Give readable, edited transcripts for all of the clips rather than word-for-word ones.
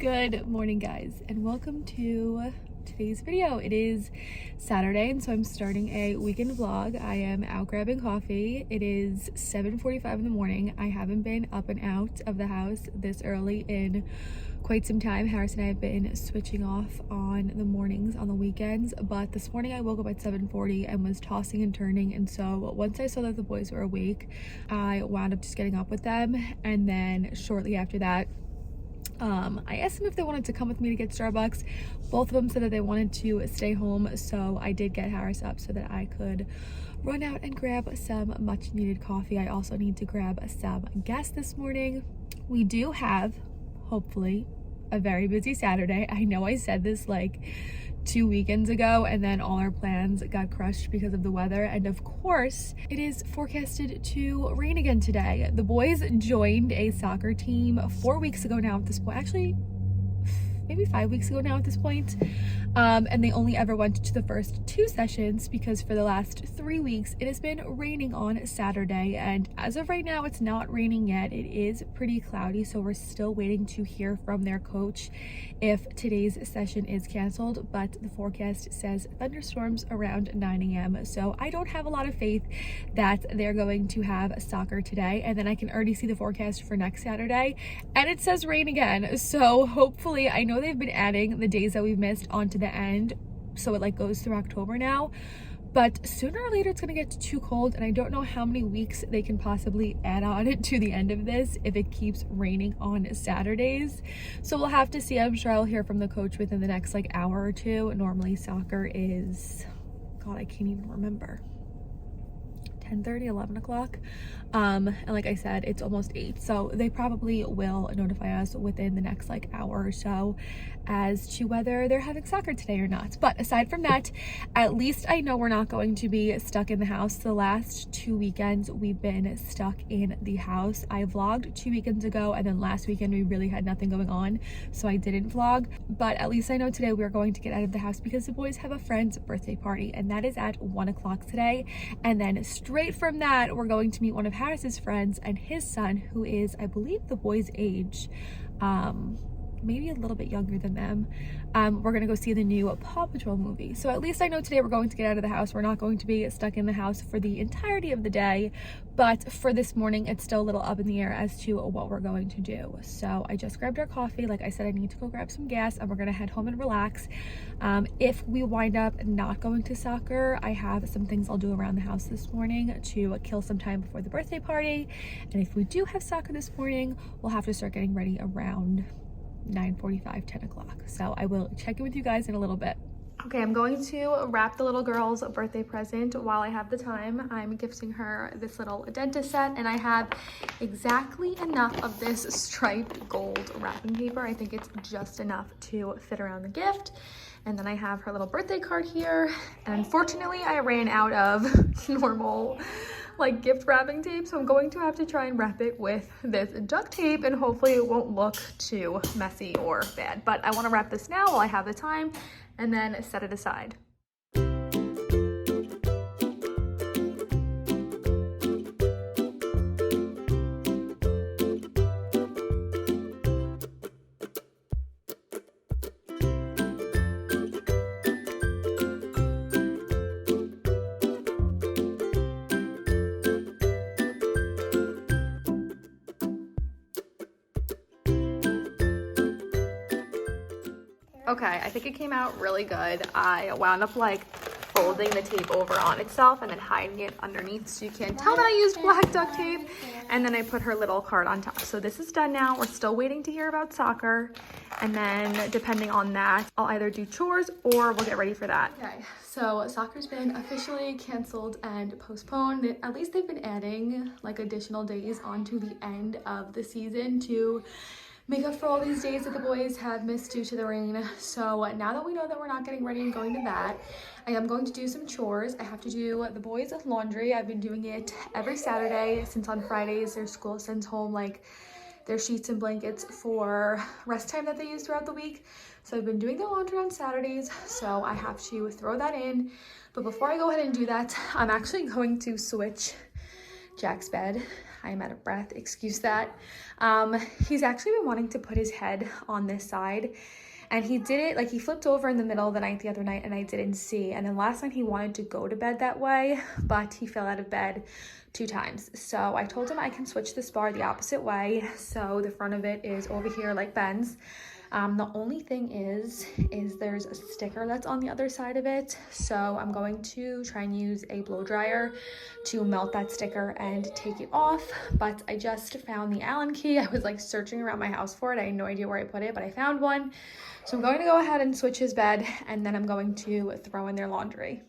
Good morning, guys, and welcome to today's video. It is Saturday, and so I'm starting a weekend vlog. I am out grabbing coffee. It is 7:45 in the morning. I haven't been up and out of the house this early in quite some time. Harris and I have been switching off on the mornings on the weekends, but this morning I woke up at 7:40 and was tossing and turning, and so once I saw that the boys were awake, I wound up just getting up with them. And then shortly after that, I asked them if they wanted to come with me to get Starbucks. Both of them said that they wanted to stay home, so I did get Harris up so that I could run out and grab some much needed coffee. I also need to grab some gas this morning. We do have, hopefully, a very busy Saturday. I know I said this like 2 weekends ago, and then all our plans got crushed because of the weather. And of course, it is forecasted to rain again today. The boys joined a soccer team 4 weeks ago now at this point. Actually, maybe 5 weeks ago now at this point. And they only ever went to the first 2 sessions because for the last 3 weeks it has been raining on Saturday, and as of right now it's not raining yet. It is pretty cloudy, so we're still waiting to hear from their coach if today's session is canceled, but the forecast says thunderstorms around 9 a.m. so I don't have a lot of faith that they're going to have soccer today. And then I can already see the forecast for next Saturday and it says rain again, so hopefully, I know they've been adding the days that we've missed onto the end, so it like goes through October now, but sooner or later it's gonna get too cold, and I don't know how many weeks they can possibly add on to the end of this if it keeps raining on Saturdays. So we'll have to see. I'm sure I'll hear from the coach within the next like hour or two. Normally soccer is, God, I can't even remember, 10:30, 11 o'clock. And like I said, it's almost 8, so they probably will notify us within the next like hour or so as to whether they're having soccer today or not. But aside from that, at least I know we're not going to be stuck in the house. The last 2 weekends we've been stuck in the house. I vlogged 2 weekends ago, and then last weekend we really had nothing going on, so I didn't vlog. But at least I know today we're going to get out of the house because the boys have a friend's birthday party, and that is at 1 o'clock today. And then straight from that, we're going to meet one of Harris's friends and his son, who is, I believe, the boy's age, maybe a little bit younger than them. We're gonna go see the new Paw Patrol movie. So at least I know today we're going to get out of the house. We're not going to be stuck in the house for the entirety of the day, but for this morning it's still a little up in the air as to what we're going to do. So I just grabbed our coffee. Like I said, I need to go grab some gas, and we're gonna head home and relax. If we wind up not going to soccer, I have some things I'll do around the house this morning to kill some time before the birthday party. And if we do have soccer this morning, we'll have to start getting ready around 9:45, 10 o'clock. So I will check in with you guys in a little bit. Okay, I'm going to wrap the little girl's birthday present while I have the time. I'm gifting her this little dentist set, and I have exactly enough of this striped gold wrapping paper. I think it's just enough to fit around the gift. And then I have her little birthday card here. And unfortunately, I ran out of normal like gift wrapping tape, so I'm going to have to try and wrap it with this duct tape, and hopefully it won't look too messy or bad. But I want to wrap this now while I have the time and then set it aside. Okay, I think it came out really good. I wound up like folding the tape over on itself and then hiding it underneath so you can't tell that I used black duct tape. And then I put her little card on top. So this is done now. We're still waiting to hear about soccer. And then depending on that, I'll either do chores or we'll get ready for that. Okay, so soccer's been officially canceled and postponed. At least they've been adding like additional days onto the end of the season to make up for all these days that the boys have missed due to the rain. So now that we know that we're not getting ready and going to that, I am going to do some chores. I have to do the boys' laundry. I've been doing it every Saturday since on Fridays their school sends home like their sheets and blankets for rest time that they use throughout the week. So I've been doing their laundry on Saturdays, so I have to throw that in. But before I go ahead and do that, I'm actually going to switch Jack's bed. I'm out of breath, excuse that. He's actually been wanting to put his head on this side, and he did it, like he flipped over in the middle of the night the other night and I didn't see. And then last night he wanted to go to bed that way, but he fell out of bed 2 times. So I told him I can switch the spar the opposite way. So the front of it is over here like Ben's. The only thing is there's a sticker that's on the other side of it. So I'm going to try and use a blow dryer to melt that sticker and take it off. But I just found the Allen key. I was like searching around my house for it. I had no idea where I put it, but I found one. So I'm going to go ahead and switch his bed, and then I'm going to throw in their laundry.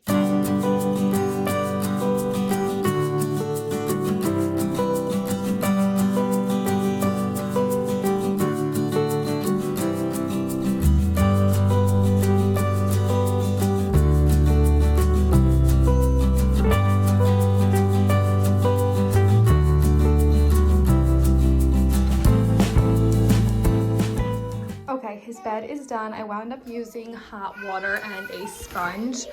His bed is done. I wound up using hot water and a sponge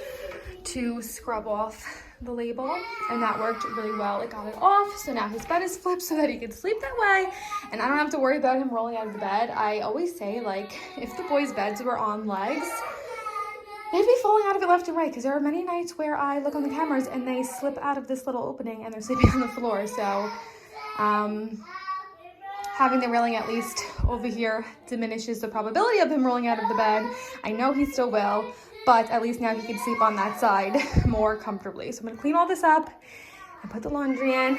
to scrub off the label, and that worked really well. It got it off, so now his bed is flipped so that he can sleep that way, and I don't have to worry about him rolling out of the bed. I always say, like, if the boys' beds were on legs, they'd be falling out of it left and right, because there are many nights where I look on the cameras and they slip out of this little opening and they're sleeping on the floor. So having the railing at least over here diminishes the probability of him rolling out of the bed. I know he still will, but at least now he can sleep on that side more comfortably. So I'm gonna clean all this up and put the laundry in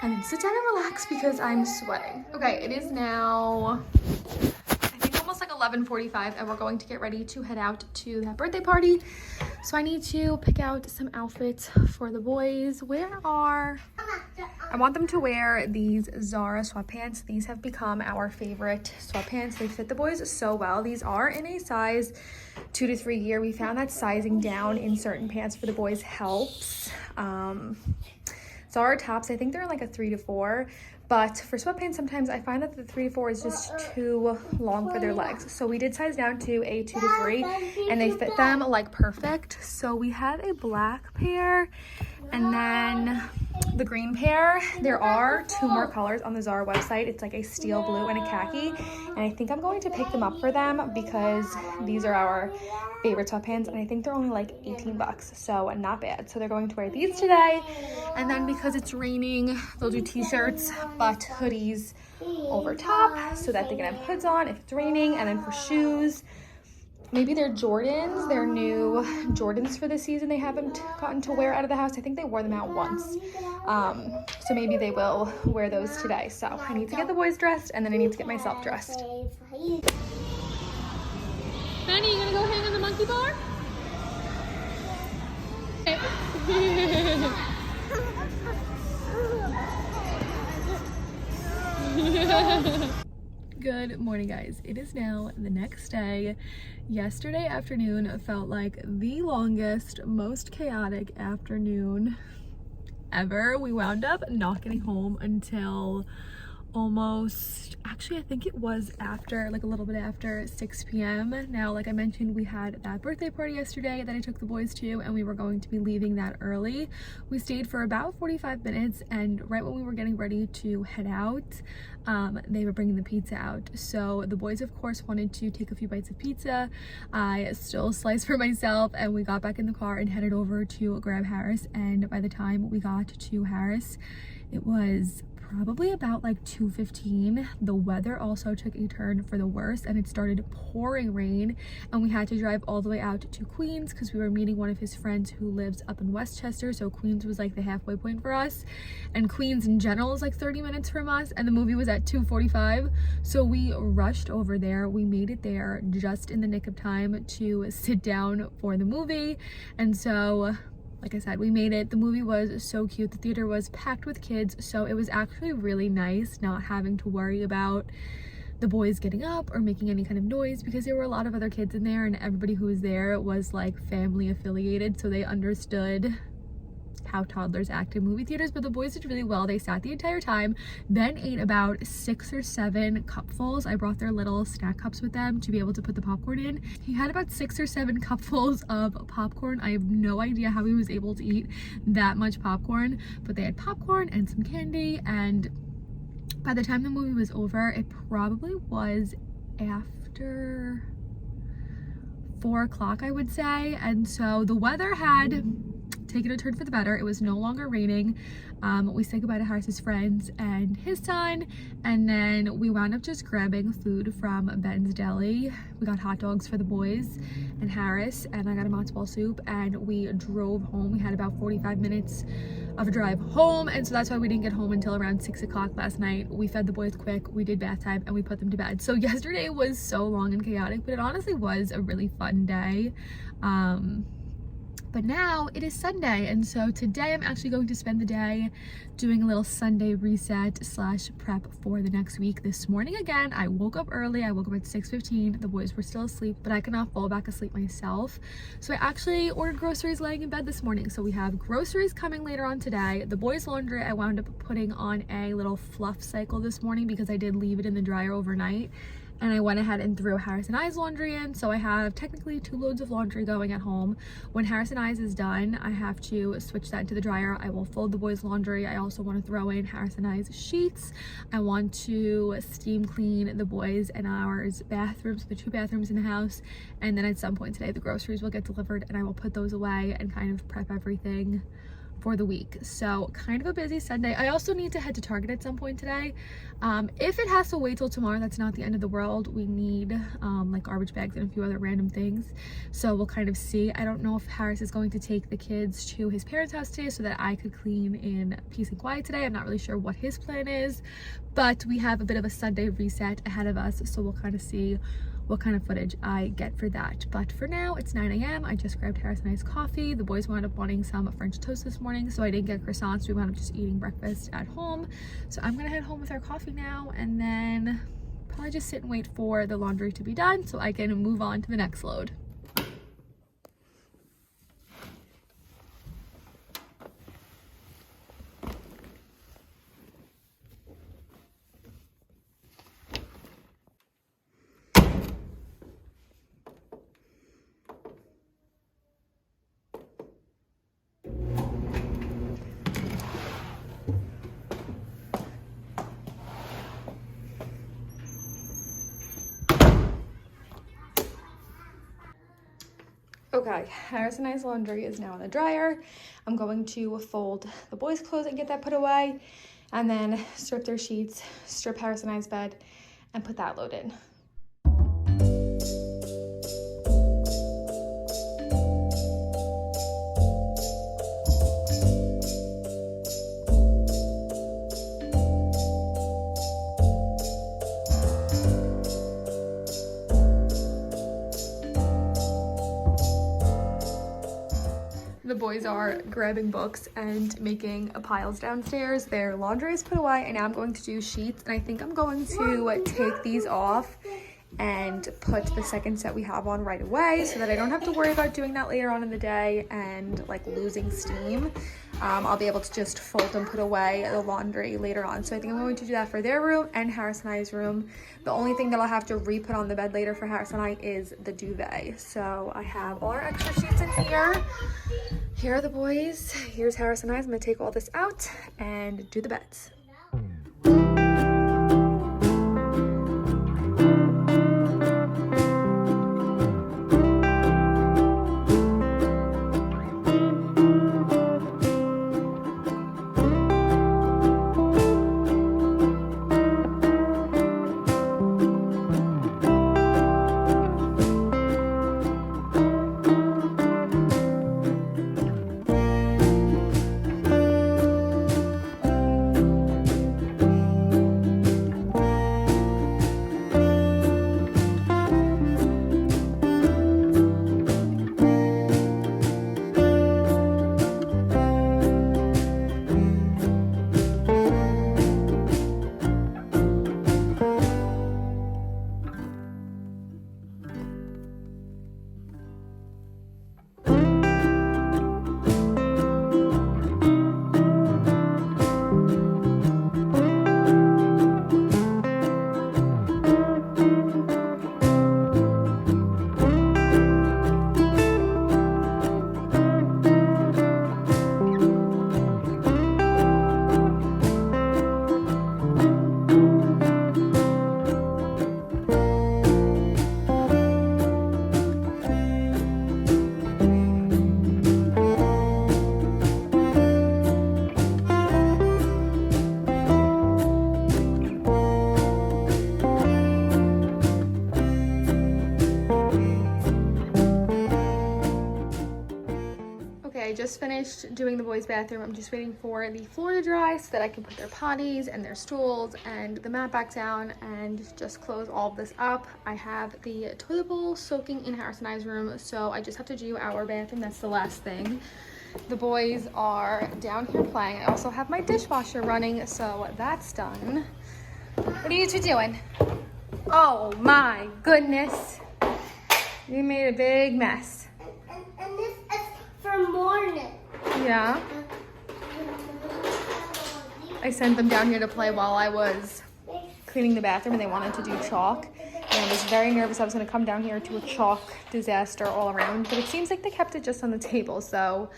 and then sit down and relax because I'm sweating. Okay, it is now, I think almost like 11:45, and we're going to get ready to head out to that birthday party. So I need to pick out some outfits for the boys. I want them to wear these Zara sweatpants. These have become our favorite sweatpants. They fit the boys so well. These are in a size 2 to 3 year. We found that sizing down in certain pants for the boys helps. Zara tops, I think they're in like a 3 to 4. But for sweatpants, sometimes I find that the 3 to 4 is just too long for their legs. So we did size down to a 2 to 3, and they fit them like perfect. So we have a black pair and then the green pair. There are 2 more colors on the Zara website. It's like a steel blue and a khaki. And I think I'm going to pick them up for them because these are our favorite sweatpants, and I think they're only like 18 bucks, so not bad. So they're going to wear these today, and then because it's raining, they'll do t-shirts but hoodies over top so that they can have hoods on if it's raining. And then for shoes, maybe they're Jordans, they're new Jordans for this season they haven't gotten to wear out of the house. I think they wore them out once, so maybe they will wear those today. So I need to get the boys dressed, and then I need to get myself dressed. Benny, you gonna go hang on the monkey bar? Good morning, guys. It is now the next day. Yesterday afternoon felt like the longest, most chaotic afternoon ever. We wound up not getting home until almost, actually I think it was after, like a little bit after 6 p.m. Now, like I mentioned, we had that birthday party yesterday that I took the boys to, and we were going to be leaving that early. We stayed for about 45 minutes, and right when we were getting ready to head out, they were bringing the pizza out. So the boys of course wanted to take a few bites of pizza. I still sliced for myself, and we got back in the car and headed over to grab Harris. And by the time we got to Harris, it was probably about like 2:15. The weather also took a turn for the worse, and it started pouring rain, and we had to drive all the way out to Queens because we were meeting one of his friends who lives up in Westchester. So Queens was like the halfway point for us, and Queens in general is like 30 minutes from us, and the movie was at 2:45. So we rushed over there. We made it there just in the nick of time to sit down for the movie. And so, like I said, we made it. The movie was so cute. The theater was packed with kids, so it was actually really nice not having to worry about the boys getting up or making any kind of noise, because there were a lot of other kids in there, and everybody who was there was like family affiliated, so they understood how toddlers act in movie theaters, but the boys did really well. They sat the entire time. Ben ate about 6 or 7 cupfuls. I brought their little snack cups with them to be able to put the popcorn in. He had about 6 or 7 cupfuls of popcorn. I have no idea how he was able to eat that much popcorn, but they had popcorn and some candy, and by the time the movie was over, it probably was after 4 o'clock, I would say. And so the weather had taken a turn for the better. It was no longer raining. We said goodbye to Harris's friends and his son, and then we wound up just grabbing food from Ben's Deli. We got hot dogs for the boys and Harris, and I got a matzo ball soup, and we drove home. We had about 45 minutes of a drive home, and so that's why we didn't get home until around 6 o'clock last night. We fed the boys quick, we did bath time, and we put them to bed. So yesterday was so long and chaotic, but it honestly was a really fun day. But now it is Sunday, and so today I'm actually going to spend the day doing a little Sunday reset / prep for the next week. This morning again, I woke up early. I woke up at 6:15. The boys were still asleep, but I could not fall back asleep myself. So I actually ordered groceries laying in bed this morning. So we have groceries coming later on today. The boys' laundry I wound up putting on a little fluff cycle this morning because I did leave it in the dryer overnight. And I went ahead and threw Harris and I's laundry in, so I have technically 2 loads of laundry going at home. When Harris and I's is done, I have to switch that into the dryer. I will fold the boys' laundry. I also want to throw in Harris and I's sheets. I want to steam clean the boys' and ours bathrooms, the 2 bathrooms in the house, and then at some point today the groceries will get delivered and I will put those away and kind of prep everything for the week. So kind of a busy Sunday. I also need to head to Target at some point today. If it has to wait till tomorrow, that's not the end of the world. We need like garbage bags and a few other random things, so we'll kind of see. I don't know if Harris is going to take the kids to his parents' house today so that I could clean in peace and quiet today. I'm not really sure what his plan is, but we have a bit of a Sunday reset ahead of us, so we'll kind of see what kind of footage I get for that. But for now, it's 9 a.m. I just grabbed Harris and I's coffee. The boys wound up wanting some French toast this morning, so I didn't get croissants. We wound up just eating breakfast at home. So I'm gonna head home with our coffee now, and then probably just sit and wait for the laundry to be done so I can move on to the next load. Okay, Harris and I's laundry is now in the dryer. I'm going to fold the boys' clothes and get that put away, and then strip their sheets, strip Harris and I's bed, and put that load in. The boys are grabbing books and making piles downstairs. Their laundry is put away, and now I'm going to do sheets, and I think I'm going to take these off and put the second set we have on right away so that I don't have to worry about doing that later on in the day and like losing steam. I'll be able to just fold and put away the laundry later on. So I think I'm going to do that for their room and Harris and I's room. The only thing that I'll have to re-put on the bed later for Harris and I is the duvet. So I have all our extra sheets in here. Here are the boys. Here's Harris and I's. I'm gonna take all this out and do the beds. just finished doing the boys' bathroom. I'm just waiting for the floor to dry so that I can put their potties and their stools and the mat back down and just close all of this up. I have the toilet bowl soaking in Harrison and I's room, so I just have to do our bathroom. That's the last thing. The boys are down here playing. I also have my dishwasher running, so that's done. What are you two doing? Oh my goodness. You made a big mess. And this is for morning. Yeah. I sent them down here to play while I was cleaning the bathroom, and they wanted to do chalk. And I was very nervous I was going to come down here to a chalk disaster all around. But it seems like they kept it just on the table. So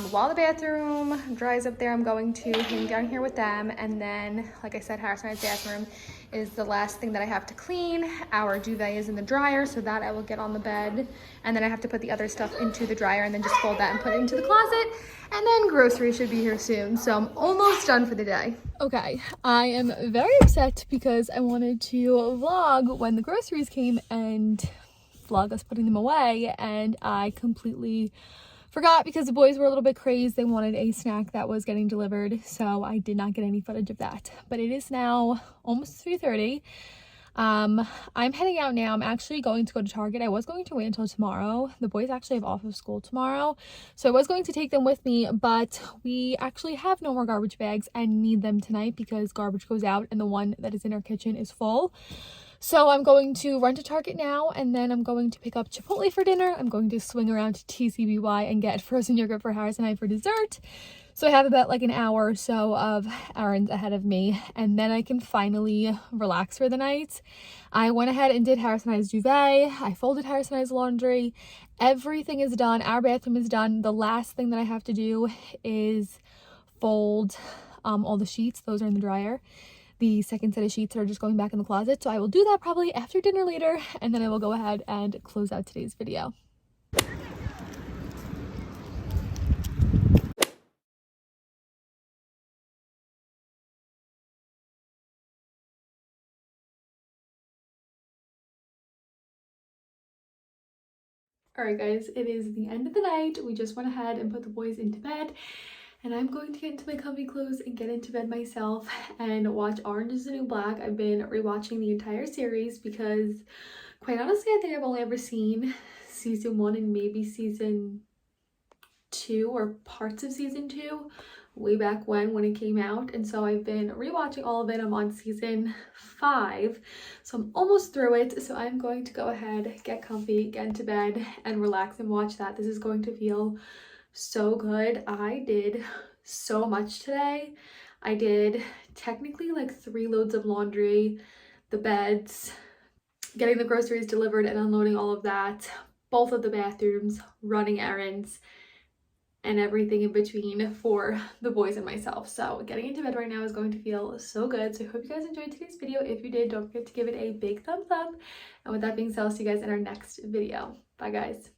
while the bathroom dries up there, I'm going to hang down here with them. And then, like I said, Harrison and I's bathroom is the last thing that I have to clean. Our duvet is in the dryer, so that I will get on the bed. And then I have to put the other stuff into the dryer and then just fold that and put it into the closet. And then groceries should be here soon. So I'm almost done for the day. Okay, I am very upset because I wanted to vlog when the groceries came and vlog us putting them away. And I completely forgot because the boys were a little bit crazed. They wanted a snack that was getting delivered, so I did not get any footage of that. But it is now almost 3:30. I'm heading out now. I'm actually going to go to Target. I was going to wait until tomorrow. The boys actually have off of school tomorrow, so I was going to take them with me, but we actually have no more garbage bags and need them tonight because garbage goes out and the one that is in our kitchen is full. So I'm going to run to Target now, and then I'm going to pick up Chipotle for dinner. I'm going to swing around to TCBY and get frozen yogurt for Harrison and I for dessert. So I have about like an hour or so of errands ahead of me, and then I can finally relax for the night. I went ahead and did Harrison and I's duvet. I folded Harrison and I's laundry. Everything is done. Our bathroom is done. The last thing that I have to do is fold all the sheets. Those are in the dryer. The second set of sheets are just going back in the closet, so I will do that probably after dinner later, and then I will go ahead and close out today's video. Alright guys, it is the end of the night. We just went ahead and put the boys into bed, and I'm going to get into my comfy clothes and get into bed myself and watch Orange is the New Black. I've been rewatching the entire series because, quite honestly, I think I've only ever seen season 1 and maybe season 2 or parts of season 2 way back when it came out, and so I've been rewatching all of it. I'm on season 5, so I'm almost through it. So I'm going to go ahead, get comfy, get into bed, and relax and watch that. This is going to feel so good. I did so much today. I did technically like 3 loads of laundry, the beds, getting the groceries delivered and unloading all of that, both of the bathrooms, running errands, and everything in between for the boys and myself. So getting into bed right now is going to feel so good. So I hope you guys enjoyed today's video. If you did, don't forget to give it a big thumbs up. And with that being said, I'll see you guys in our next video. Bye guys.